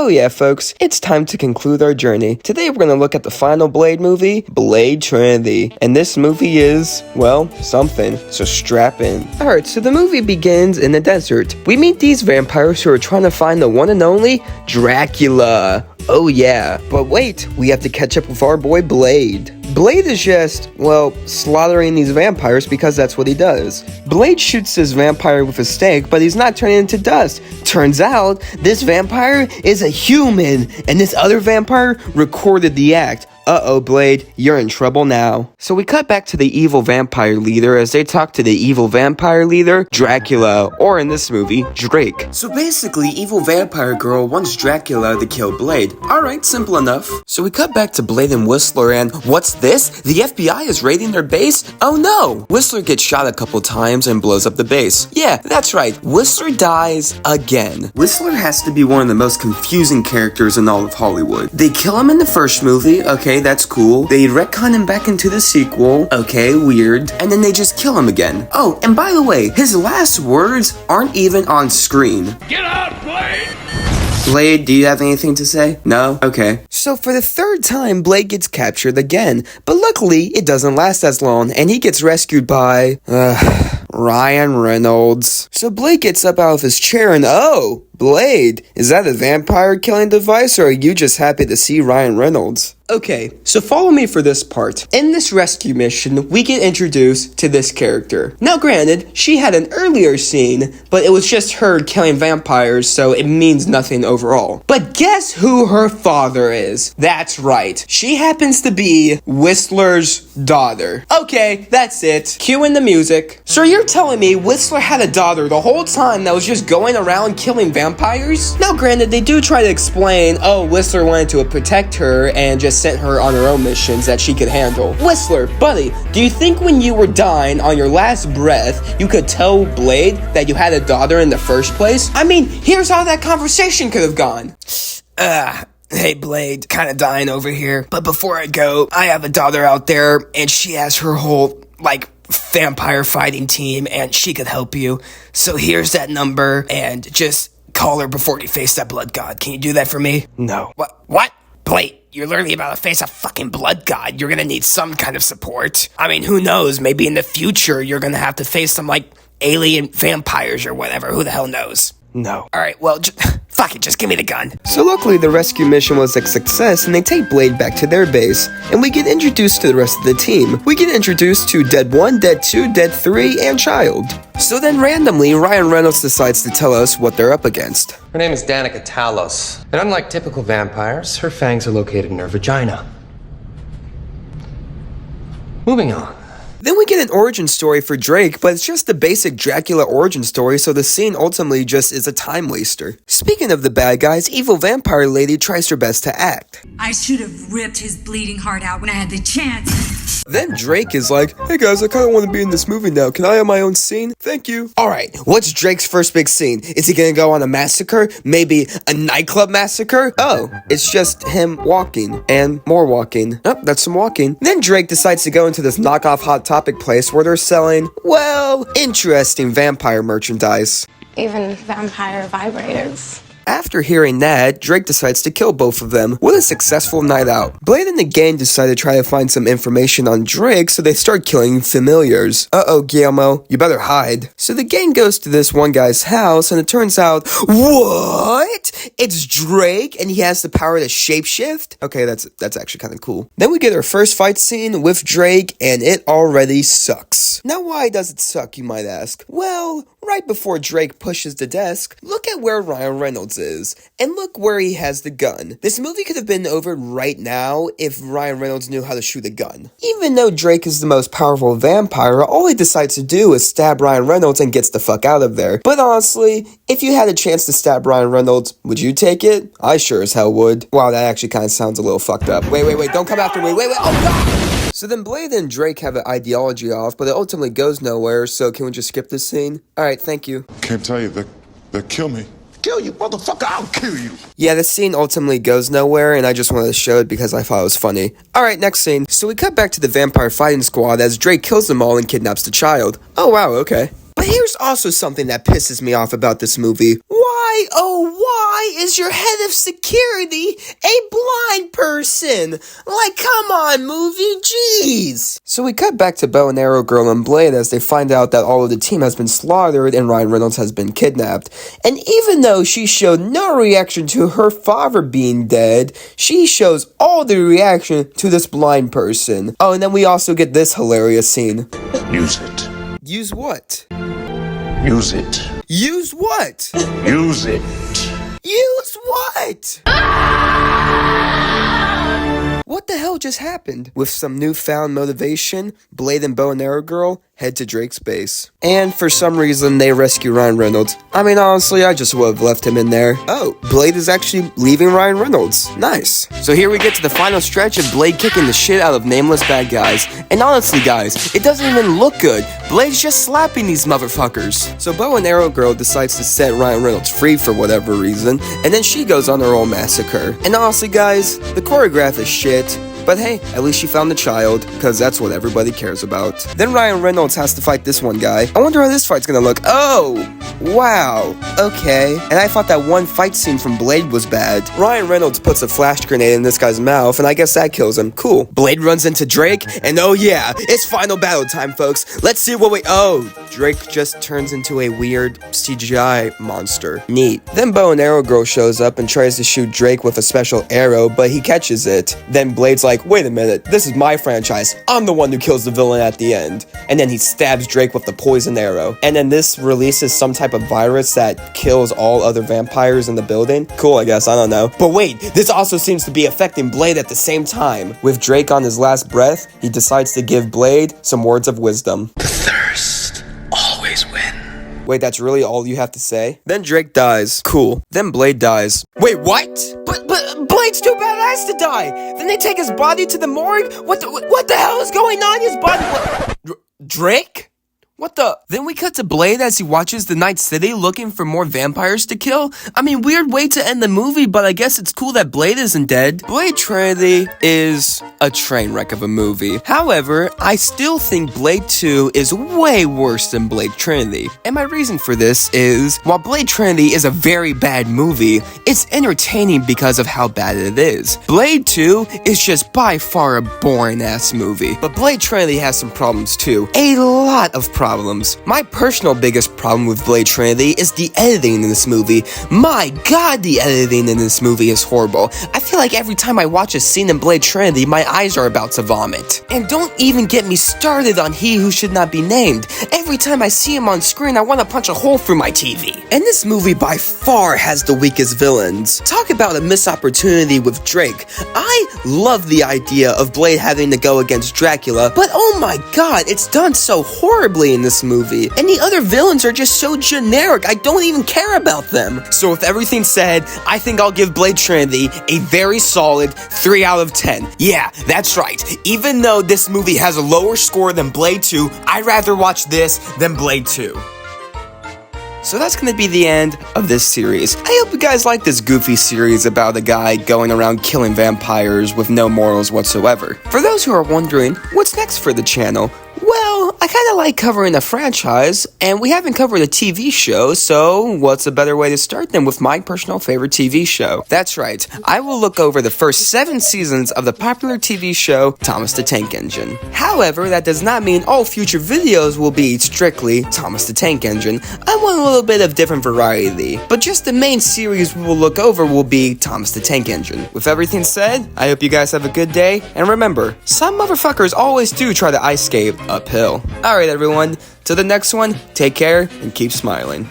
Oh yeah, folks, it's time to conclude our journey. Today we're going to look at the final Blade movie, Blade Trinity. And this movie is, well, something, so strap in. Alright, so the movie begins in the desert. We meet these vampires who are trying to find the one and only Dracula. Oh yeah, but wait, we have to catch up with our boy Blade. Blade is just, well, slaughtering these vampires because that's what he does. Blade shoots this vampire with a stake, but he's not turning into dust. Turns out, this vampire is a human, and this other vampire recorded the act. Uh-oh, Blade, you're in trouble now. So we cut back to the evil vampire leader as they talk to the evil vampire leader, Dracula, or in this movie, Drake. So basically, evil vampire girl wants Dracula to kill Blade. Alright, simple enough. So we cut back to Blade and Whistler and, what's this? The FBI is raiding their base? Oh no! Whistler gets shot a couple times and blows up the base. Yeah, that's right, Whistler dies again. Whistler has to be one of the most confusing characters in all of Hollywood. They kill him in the first movie, okay, that's cool. They retcon him back into the sequel. Okay, weird. And then they just kill him again. Oh, and by the way, his last words aren't even on screen. Get out, Blade! Blade, do you have anything to say? No? Okay. So for the third time, Blade gets captured again. But luckily, it doesn't last as long, and he gets rescued by, Ryan Reynolds. So Blade gets up out of his chair and, oh, Blade, is that a vampire killing device, or are you just happy to see Ryan Reynolds? Okay, so follow me for this part. In this rescue mission, we get introduced to this character. Now granted, she had an earlier scene, but it was just her killing vampires, so it means nothing overall. But guess who her father is? That's right, she happens to be Whistler's daughter. Okay, that's it. Cue in the music. So you're telling me Whistler had a daughter the whole time that was just going around killing vampires? Now granted, they do try to explain, oh, Whistler wanted to protect her and just sent her on her own missions that she could handle. Whistler, buddy, do you think when you were dying on your last breath, you could tell Blade that you had a daughter in the first place? I mean, here's how that conversation could have gone. Hey Blade, kinda dying over here, but before I go, I have a daughter out there, and she has her whole, vampire fighting team, and she could help you. So here's that number, and just call her before you face that blood god. Can you do that for me? No. What? Blade, you're literally about to face a fucking blood god. You're gonna need some kind of support. I mean, who knows? Maybe in the future, you're gonna have to face some, alien vampires or whatever. Who the hell knows? No. Alright, well, fuck it, just give me the gun. So luckily the rescue mission was a success and they take Blade back to their base. And we get introduced to the rest of the team. We get introduced to Dead 1, Dead 2, Dead 3, and Child. So then randomly, Ryan Reynolds decides to tell us what they're up against. Her name is Danica Talos, and unlike typical vampires, her fangs are located in her vagina. Moving on. Then we get an origin story for Drake, but it's just a basic Dracula origin story, so the scene ultimately just is a time waster. Speaking of the bad guys, evil vampire lady tries her best to act. I should have ripped his bleeding heart out when I had the chance. Then Drake is like, hey guys, I kinda wanna be in this movie now. Can I have my own scene? Thank you. Alright, what's Drake's first big scene? Is he gonna go on a massacre? Maybe a nightclub massacre? Oh, it's just him walking and more walking. Oh, that's some walking. Then Drake decides to go into this knockoff Hot Topic place where they're selling, well, interesting vampire merchandise. Even vampire vibrators. After hearing that, Drake decides to kill both of them. What a successful night out. Blade and the gang decide to try to find some information on Drake, so they start killing familiars. Uh-oh, Guillermo, you better hide. So the gang goes to this one guy's house, and it turns out, what? It's Drake, and he has the power to shapeshift? Okay, that's actually kind of cool. Then we get our first fight scene with Drake, and it already sucks. Now why does it suck, you might ask? Well, right before Drake pushes the desk, look at where Ryan Reynolds is, and look where he has the gun. This movie could have been over right now if Ryan Reynolds knew how to shoot a gun. Even though Drake is the most powerful vampire, all he decides to do is stab Ryan Reynolds and gets the fuck out of there. But honestly, if you had a chance to stab Ryan Reynolds, would you take it? I sure as hell would. Wow, that actually kind of sounds a little fucked up. Wait, don't come after me. Wait, oh god! So then Blade and Drake have an ideology off, but it ultimately goes nowhere, so can we just skip this scene? Alright, thank you. Can't tell you, they'll kill me. Kill you, motherfucker, I'll kill you. Yeah, the scene ultimately goes nowhere, and I just wanted to show it because I thought it was funny. Alright, next scene. So we cut back to the vampire fighting squad as Drake kills them all and kidnaps the child. Oh wow, okay. But here's also something that pisses me off about this movie. Why, oh why is your head of security a blind person? Like, come on, movie, jeez. So we cut back to Bow and Arrow Girl and Blade as they find out that all of the team has been slaughtered and Ryan Reynolds has been kidnapped. And even though she showed no reaction to her father being dead, she shows all the reaction to this blind person. Oh, and then we also get this hilarious scene. Use it. Use what? Use it. Use what? Use it. Use what? What the hell just happened? With some newfound motivation, Blade and Bow and Arrow Girl head to Drake's base. And for some reason, they rescue Ryan Reynolds. I mean, honestly, I just would have left him in there. Oh, Blade is actually leaving Ryan Reynolds. Nice. So here we get to the final stretch of Blade kicking the shit out of nameless bad guys. And honestly, guys, it doesn't even look good. Blade's just slapping these motherfuckers. So Bow and Arrow Girl decides to set Ryan Reynolds free for whatever reason, and then she goes on her own massacre. And honestly, guys, the choreograph is shit. But hey, at least she found the child, because that's what everybody cares about. Then Ryan Reynolds has to fight this one guy. I wonder how this fight's gonna look. Oh, wow, okay. And I thought that one fight scene from Blade was bad. Ryan Reynolds puts a flash grenade in this guy's mouth, and I guess that kills him. Cool. Blade runs into Drake, and oh yeah, it's final battle time, folks. Let's see what oh, Drake just turns into a weird CGI monster. Neat. Then Bow and Arrow Girl shows up and tries to shoot Drake with a special arrow, but he catches it. Then Blade's like, wait a minute, this is my franchise. I'm the one who kills the villain at the end. And then he stabs Drake with the poison arrow. And then this releases some type of virus that kills all other vampires in the building. Cool, I guess, I don't know. But wait, this also seems to be affecting Blade at the same time. With Drake on his last breath, he decides to give Blade some words of wisdom. The thirst always wins. Wait, that's really all you have to say? Then Drake dies. Cool. Then Blade dies. Wait, what? But Blade's too badass to die. Then they take his body to the morgue? What the hell is going on? His body... Drake? What the? Then we cut to Blade as he watches the Night City looking for more vampires to kill. I mean, weird way to end the movie, but I guess it's cool that Blade isn't dead. Blade Trinity is a train wreck of a movie. However, I still think Blade 2 is way worse than Blade Trinity. And my reason for this is, while Blade Trinity is a very bad movie, it's entertaining because of how bad it is. Blade 2 is just by far a boring ass movie. But Blade Trinity has some problems too. A lot of problems. My personal biggest problem with Blade Trinity is the editing in this movie. My god, the editing in this movie is horrible. I feel like every time I watch a scene in Blade Trinity, my eyes are about to vomit. And don't even get me started on He Who Should Not Be Named. Every time I see him on screen, I want to punch a hole through my TV. And this movie by far has the weakest villains. Talk about a missed opportunity with Drake. I love the idea of Blade having to go against Dracula, but oh my god, it's done so horribly in this movie. And the other villains are just so generic, I don't even care about them. So with everything said, I think I'll give Blade Trinity a very solid 3 out of 10. Yeah, that's right. Even though this movie has a lower score than Blade 2, I'd rather watch this than Blade 2. So that's going to be the end of this series. I hope you guys like this goofy series about a guy going around killing vampires with no morals whatsoever. For those who are wondering, what's next for the channel? Well, I kind of like covering a franchise, and we haven't covered a TV show, so what's a better way to start than with my personal favorite TV show? That's right, I will look over the first 7 seasons of the popular TV show, Thomas the Tank Engine. However, that does not mean all future videos will be strictly Thomas the Tank Engine. I want a little bit of different variety, but just the main series we will look over will be Thomas the Tank Engine. With everything said, I hope you guys have a good day, and remember, some motherfuckers always do try to ice skate uphill. Alright everyone, till the next one, take care and keep smiling.